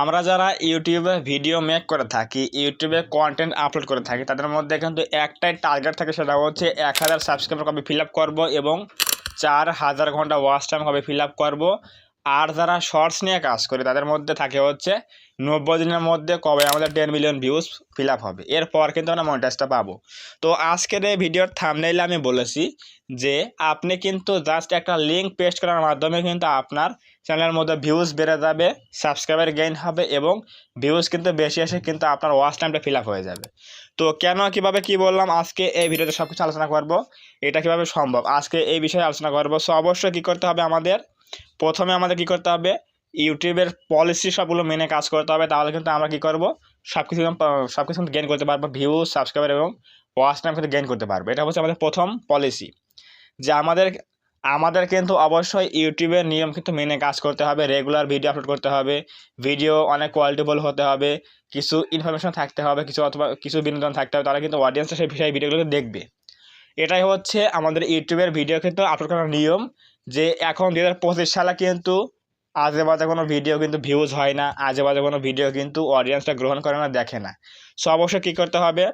আমরা যারা ইউটিউবে ভিডিও মেক করে থাকি, ইউটিউবে কন্টেন্ট আপলোড করে থাকি, তাদের মধ্যে কিন্তু একটাই টার্গেট থাকে, সেটা হচ্ছে 1000 সাবস্ক্রাইবার কবে ফিল আপ করবো এবং 4000 ঘন্টা ওয়াচ টাইম কবে ফিল আপ করবো। আর যারা শর্টস নিয়ে কাজ করে তাদের মধ্যে থাকে হচ্ছে 90 দিনের মধ্যে কবে আমাদের 10 মিলিয়ন ভিউজ ফিল আপ হবে, এরপর কিন্তু আমরা মনিটাইজটা পাবো। তো আজকের এই ভিডিওর থাম্বনেইলে আমি বলেছি যে আপনি কিন্তু জাস্ট একটা লিঙ্ক পেস্ট করার মাধ্যমে কিন্তু আপনার চ্যানেলের মধ্যে ভিউজ বেড়ে যাবে, সাবস্ক্রাইবার গেইন হবে এবং ভিউজ কিন্তু বেশি এসে কিন্তু আপনার ওয়াচ টাইমটা ফিল আপ হয়ে যাবে। তো কেন, কীভাবে, কী বললাম, আজকে এই ভিডিওতে সব কিছু আলোচনা করব। এটা কীভাবে সম্ভব আজকে এই বিষয়ে আলোচনা করব। সো অবশ্যই কী করতে হবে, প্রথমে আমাদের কী করতে হবে, ইউটিউবের পলিসি সবগুলো মেনে কাজ করতে হবে। তাহলে কিন্তু আমরা কী করব, সব কিছু কিন্তু গেইন করতে পারবো, ভিউজ, সাবস্ক্রাইবার এবং ওয়াচ টাইম কিন্তু গেইন করতে পারবো। এটা হচ্ছে আমাদের প্রথম পলিসি, যে আমাদের কিন্তু অবশ্যই ইউটিউবের নিয়ম কিন্তু মেনে কাজ করতে হবে। রেগুলার ভিডিও আপলোড করতে হবে, ভিডিও অনেক কোয়ালিটিফুল হতে হবে, কিছু ইনফরমেশন থাকতে হবে, অথবা কিছু বিনোদন থাকতে হবে, তাহলে কিন্তু অডিয়েন্স সেই ভিডিওগুলো দেখবে। এটাই হচ্ছে আমাদের ইউটিউবের ভিডিও কিন্তু আপলোড করার নিয়ম। যে এখন 2025 সালে কিন্তু আজে বাজে কোনো ভিডিও কিন্তু ভিউজ হয় না, আজে বাজে কোনো ভিডিও কিন্তু অডিয়েন্সটা গ্রহণ করে না, দেখে না। সো অবশ্যই কী করতে হবে,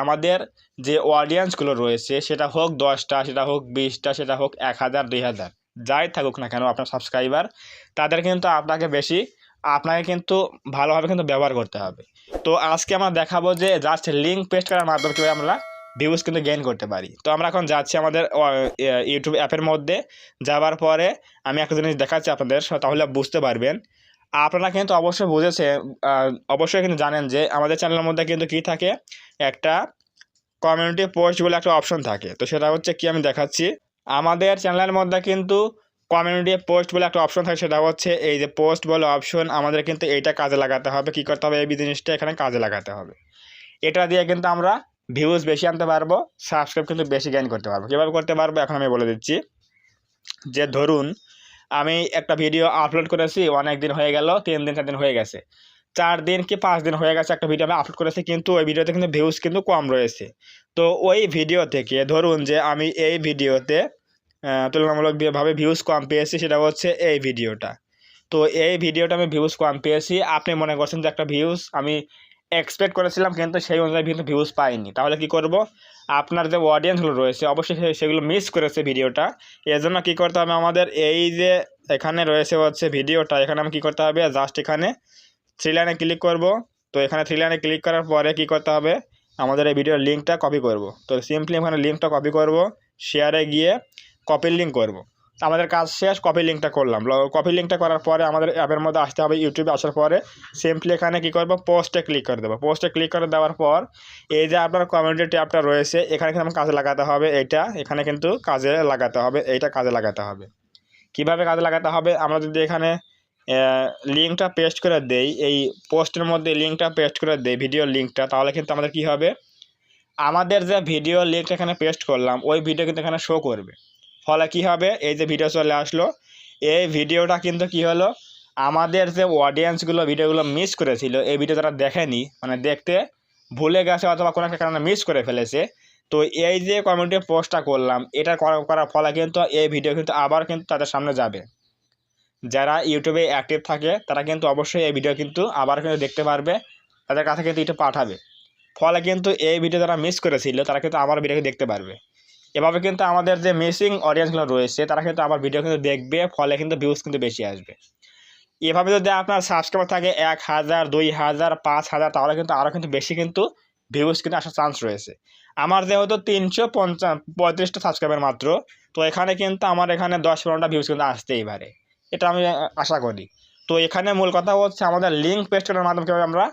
আমাদের যে অডিয়েন্সগুলো রয়েছে, সেটা হোক 10টা, সেটা হোক 20টা, সেটা হোক 1000, 2000, যাই থাকুক না কেন আপনার সাবস্ক্রাইবার, তাদের কিন্তু আপনাকে কিন্তু ভালোভাবে কিন্তু ব্যবহার করতে হবে। তো আজকে আমরা দেখাবো যে জাস্ট লিঙ্ক পেস্ট করার মাধ্যমে কীভাবে আমরা ভিউজ কিন্তু গেইন করতে পারি। তো আমরা এখন যাচ্ছি আমাদের ইউটিউব অ্যাপের মধ্যে। যাওয়ার পরে আমি একটা জিনিস দেখাচ্ছি আপনাদের, তাহলে বুঝতে পারবেন। আপনারা কিন্তু অবশ্যই কিন্তু জানেন যে আমাদের চ্যানেলের মধ্যে কিন্তু কী থাকে, একটা কমিউনিটি পোস্ট বলে একটা অপশন থাকে। তো সেটা হচ্ছে কি, আমি দেখাচ্ছি। আমাদের চ্যানেলের মধ্যে কিন্তু কমিউনিটি পোস্ট বলে একটা অপশন থাকে, সেটা হচ্ছে এই যে পোস্ট বলে অপশন। আমাদের কিন্তু এইটা কাজে লাগাতে হবে। কী করতে হবে, এই জিনিসটা এখানে কাজে লাগাতে হবে। এটা দিয়ে কিন্তু আমরা ভিউজ বেশি আনতে পারবো, সাবস্ক্রাইব কিন্তু বেশি গেইন করতে পারবো। কীভাবে করতে পারবো এখন আমি বলে দিচ্ছি। যে ধরুন আমি একটা ভিডিও আপলোড করেছি, অনেক দিন হয়ে গেল, 3 দিন 4 দিন হয়ে গেছে, 4 দিন কি 5 দিন হয়ে গেছে একটা ভিডিও আমি আপলোড করেছি, কিন্তু ওই ভিডিওতে কিন্তু ভিউজ কিন্তু কম রয়েছে। তো ওই ভিডিও থেকে ধরুন যে আমি এই ভিডিওতে তুলনামূলকভাবে ভিউজ কম পেয়েছি, সেটা হচ্ছে এই ভিডিওটা। তো এই ভিডিওটা আমি ভিউজ কম পেয়েছি, আপনি মনে করছেন যে একটা ভিউজ আমি এক্সপেক্ট করেছিলাম কিন্তু সেই অনুযায়ী কিন্তু ভিউজ পাইনি, তাহলে কি করব, আপনার যে অডিয়েন্সগুলো রয়েছে অবশ্যই সেগুলো মিস করেছে ভিডিওটা। এর জন্য কী করতে হবে, আমাদের এই যে এখানে রয়েছে হচ্ছে ভিডিওটা, এখানে আমি কী করতে হবে, জাস্ট এখানে 3 লাইনে ক্লিক করব। তো এখানে 3 লাইনে ক্লিক করার পরে কী করতে হবে, আমাদের এই ভিডিওর লিঙ্কটা কপি করব। তো সিম্পলি এখানে লিঙ্কটা কপি করব, শেয়ারে গিয়ে কপির লিঙ্ক করব। আমাদের কাজ শেষ, কপি লিঙ্কটা করলাম। কপি লিঙ্কটা করার পরে আমাদের অ্যাপের মধ্যে আসতে হবে। ইউটিউবে আসার পরে সিম্পলি এখানে কী করব, পোস্টে ক্লিক করে দেবো। পোস্টে ক্লিক করে দেওয়ার পর এই যে আপনার কমিউনিটি ট্যাবটা রয়েছে, এখানে কিন্তু কাজে লাগাতে হবে। এখানে কিন্তু কাজে লাগাতে হবে, এইটা কাজে লাগাতে হবে। কিভাবে কাজে লাগাতে হবে, আমরা যদি এখানে লিঙ্কটা পেস্ট করে দেই, এই পোস্টের মধ্যে লিঙ্কটা পেস্ট করে দেই, ভিডিওর লিঙ্কটা, তাহলে কিন্তু আমাদের কী হবে, আমাদের যে ভিডিও লিঙ্কটা এখানে পেস্ট করলাম ওই ভিডিও কিন্তু এখানে শো করবে। ফলে কী হবে, এই যে ভিডিও চলে আসলো, এই ভিডিওটা কিন্তু কী হলো, আমাদের যে অডিয়েন্সগুলো ভিডিওগুলো মিস করেছিল, এই ভিডিও তারা দেখেনি, মানে দেখতে ভুলে গেছে অথবা কোনো একটা কারণে মিস করে ফেলেছে। তো এই যে কমিউনিটি পোস্টটা করলাম, এটা করার ফলে কিন্তু এই ভিডিও কিন্তু আবার কিন্তু তাদের সামনে যাবে। যারা ইউটিউবে অ্যাক্টিভ থাকে তারা কিন্তু অবশ্যই এই ভিডিও কিন্তু আবার কিন্তু দেখতে পারবে, তাদের কাছে কিন্তু এটা পাঠাবে। ফলে কিন্তু এই ভিডিও যারা মিস করেছিল তারা কিন্তু আমার ভিডিও দেখতে পারবে। এভাবে কিন্তু আমাদের যে মিসিং অডিয়েন্সগুলো রয়েছে তারা কিন্তু আমার ভিডিও কিন্তু দেখবে, ফলে কিন্তু ভিউজ কিন্তু বেশি আসবে। এভাবে যদি আপনার সাবস্ক্রাইবার থাকে 1000, 2000, 5000, তাহলে কিন্তু আরও কিন্তু বেশি কিন্তু ভিউজ কিন্তু আসার চান্স রয়েছে। আমার যেহেতু 335টা সাবস্ক্রাইবার মাত্র, তো এখানে কিন্তু আমার এখানে 10-15টা ভিউজ কিন্তু আসতেই পারে, এটা আমি আশা করি। তো এখানে মূল কথা হচ্ছে আমাদের লিঙ্ক পেস্ট করার মাধ্যমে কীভাবে আমরা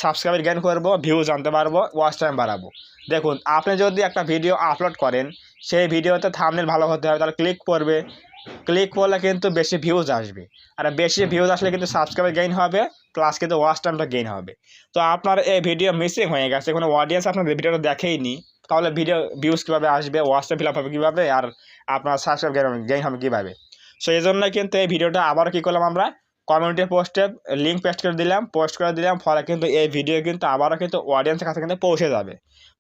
সাবস্ক্রাইবার গেইন করবো, ভিউজ আনতে পারবো, ওয়াচ টাইম বাড়াবো। দেখুন, আপনি যদি একটা ভিডিও আপলোড করেন, সেই ভিডিওতে থাম্বনেল ভালো হতে হবে, তাহলে ক্লিক করলে কিন্তু বেশি ভিউজ আসবে। আর বেশি ভিউজ আসলে কিন্তু সাবস্ক্রাইবার গেইন হবে, প্লাস কিন্তু ওয়াচ টাইমটা গেইন হবে। তো আপনার এই ভিডিও মিসিং হয়ে গেছে, কোনো অডিয়েন্স আপনার ভিডিওটা দেখেইনি, তাহলে ভিউজ কীভাবে আসবে, ওয়াচ টাইম ফিল আপ হবে কীভাবে, আর আপনার সাবস্ক্রাইব গেইন হবে কীভাবে। সো এই জন্য কিন্তু এই ভিডিওটা আবার কী করলাম, আমরা কমিউনিটি পোস্টে লিঙ্ক পোস্ট করে দিলাম, ফলে কিন্তু এই ভিডিও কিন্তু আবারও কিন্তু অডিয়েন্সের কাছে কিন্তু পৌঁছে যাবে।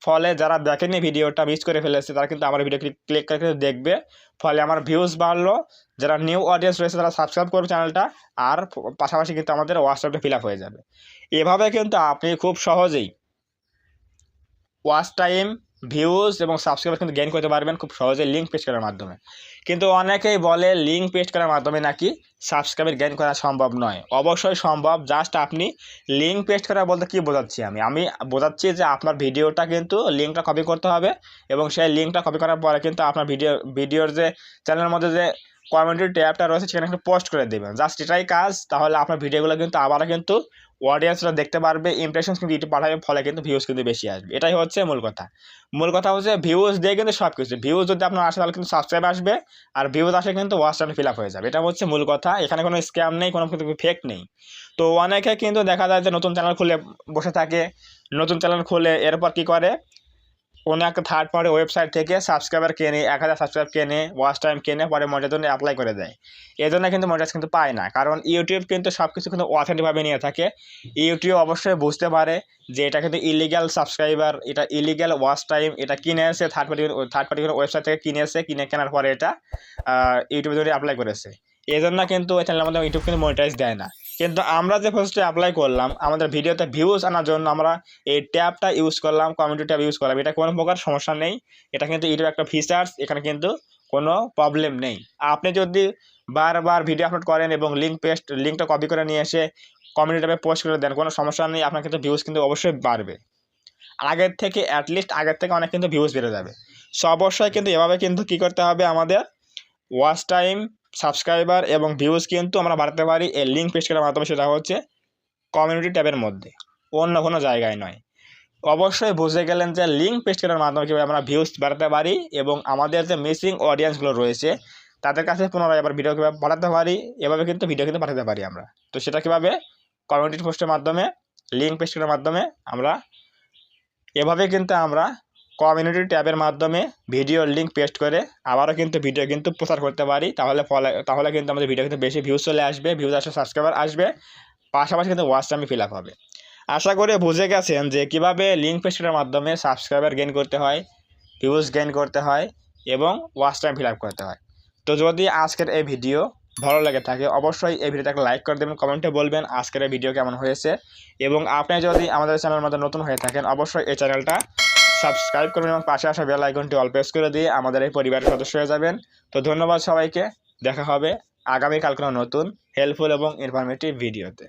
ফলে যারা দেখেনি ভিডিওটা মিস করে ফেলেছে তারা কিন্তু আমার ভিডিও ক্লিক করে কিন্তু দেখবে, ফলে আমার ভিউজ বাড়লো, যারা নিউ অডিয়েন্স রয়েছে তারা সাবস্ক্রাইব করবে চ্যানেলটা, আর পাশাপাশি কিন্তু আমাদের ওয়াচ টাইমটা ফিল আপ হয়ে যাবে। এভাবে কিন্তু আপনি খুব সহজেই ওয়াচ টাইম, ভিউজ এবং সাবস্ক্রাইবার কিন্তু গেইন করতে পারবেন খুব সহজে লিঙ্ক পেস্ট করার মাধ্যমে। কিন্তু অনেকেই বলে লিঙ্ক পেস্ট করার মাধ্যমে নাকি সাবস্ক্রাইবার গেইন করা সম্ভব নয়। অবশ্যই সম্ভব, জাস্ট আপনি লিঙ্ক পেস্ট করা বলতে কী বোঝাচ্ছি আমি বোঝাচ্ছি যে আপনার ভিডিওটা কিন্তু লিঙ্কটা কপি করতে হবে, এবং সেই লিঙ্কটা কপি করার পরে কিন্তু আপনার ভিডিওর যে চ্যানেলের মধ্যে যে কমিউনিটি ট্যাবটা রয়েছে সেখানে একটু পোস্ট করে দেবেন, জাস্ট এটাই কাজ। তাহলে আপনার ভিডিওগুলো কিন্তু আবারও কিন্তু অডিয়েন্সরা দেখতে পারবে, ইমপ্রেশন কিন্তু ইউটিউব পাঠাবে, ফলে কিন্তু ভিউজ কিন্তু বেশি আসবে। এটাই হচ্ছে মূল কথা হচ্ছে ভিউজ দিয়ে কিন্তু সব কিছু। ভিউজ যদি আপনার আসে তাহলে কিন্তু সাবস্ক্রাইব আসবে, আর ভিউজ আসলে কিন্তু ওয়াচ টাইম ফিল আপ হয়ে যাবে। এটা হচ্ছে মূল কথা, এখানে কোনো স্ক্যাম নেই, কোনো কিন্তু ফেক নেই। তো অনেকে কিন্তু দেখা যায় যে নতুন চ্যানেল খুলে বসে থাকে, নতুন চ্যানেল খুলে এরপর কী করে, কোনো একটা থার্ড পার্টি ওয়েবসাইট থেকে সাবস্ক্রাইবার কেনে, 1000 সাবস্ক্রাইব কেনে, ওয়াচ টাইম কেনে, পরে মনিটাইজেশন অ্যাপ্লাই করে দেয়। এই জন্য কিন্তু মনিটাইজ কিন্তু পায় না, কারণ ইউটিউব কিন্তু সব কিছু কিন্তু অথেন্টিকভাবে নিয়ে থাকে। ইউটিউব অবশ্যই বুঝতে পারে যে এটা কিন্তু ইলিগ্যাল সাবস্ক্রাইবার, এটা ইলিগ্যাল ওয়াচ টাইম, এটা কিনেছে থার্ড পার্টি কোনো ওয়েবসাইট থেকে কেনার পরে এটা ইউটিউবে ধরে অ্যাপ্লাই করেছে। এই জন্য কিন্তু ওই চ্যানেলের মধ্যে ইউটিউব কিন্তু মনিটাইজ দেয় না। কিন্তু আমরা যে ফার্স্টে অ্যাপ্লাই করলাম, আমাদের ভিডিওতে ভিউজ আনার জন্য আমরা এই ট্যাবটা ইউজ করলাম, কমিউনিটি ট্যাব ইউজ করলাম, এটা কোনো প্রকার সমস্যা নেই। এটা কিন্তু ইউটিউব একটা ফিচার্স, এখানে কিন্তু কোনো প্রবলেম নেই। আপনি যদি বারবার ভিডিও আপলোড করেন এবং লিঙ্কটা কপি করে নিয়ে এসে কমিউনিটি ট্যাবে পোস্ট করে দেন, কোনো সমস্যা নেই, আপনার কিন্তু ভিউজ কিন্তু অবশ্যই বাড়বে। আগের থেকে অনেক কিন্তু ভিউজ বেড়ে যাবে। সো অবশ্যই কিন্তু এভাবে কিন্তু কী করতে হবে, আমাদের ওয়াচ টাইম, সাবস্ক্রাইবার এবং ভিউজ কিন্তু আমরা বাড়াতে পারি এই লিঙ্ক পেস্ট করার মাধ্যমে, সেটা হচ্ছে কমিউনিটি ট্যাবের মধ্যে, অন্য কোনো জায়গায় নয়। অবশ্যই বুঝে গেলেন যে লিঙ্ক পেস্ট করার মাধ্যমে কীভাবে আমরা ভিউজ বাড়াতে পারি এবং আমাদের যে মিসিং অডিয়েন্সগুলো রয়েছে তাদের কাছে পুনরায় আবার ভিডিও কীভাবে পাঠাতে পারি, এভাবে কিন্তু ভিডিও কিন্তু পাঠাতে পারি আমরা। তো সেটা কীভাবে, কমিউনিটি পোস্টের মাধ্যমে, লিঙ্ক পেস্ট করার মাধ্যমে আমরা এভাবে কিন্তু আমরা কমিউনিটি ট্যাবের মাধ্যমে ভিডিওর লিঙ্ক পেস্ট করে আবারও কিন্তু ভিডিও কিন্তু প্রচার করতে পারি। তাহলে কিন্তু আমাদের ভিডিও কিন্তু বেশি ভিউজ চলে আসবে, ভিউজ আসলে সাবস্ক্রাইবার আসবে, পাশাপাশি কিন্তু ওয়াচ টাইম ফিল আপ হবে। আশা করে বুঝে গেছেন যে কীভাবে লিঙ্ক পেস্ট করার মাধ্যমে সাবস্ক্রাইবার গেইন করতে হয়, ভিউজ গেইন করতে হয় এবং ওয়াচ টাইম ফিল আপ করতে হয়। তো যদি আজকের এই ভিডিও ভালো লেগে থাকে অবশ্যই এই ভিডিওটা একটা লাইক করে দেবেন, কমেন্টে বলবেন আজকের এই ভিডিও কেমন হয়েছে, এবং আপনি যদি আমাদের চ্যানেলের মধ্যে নতুন হয়ে থাকেন অবশ্যই এই চ্যানেলটা সাবস্ক্রাইব করবেন এবং পাশে আসা বেল আইকনটি অল প্রেস করে দিয়ে আমাদের এই পরিবারের সদস্য হয়ে যাবেন। তো ধন্যবাদ সবাইকে, দেখা হবে আগামীকাল কোনো নতুন হেল্পফুল এবং ইনফরমেটিভ ভিডিওতে।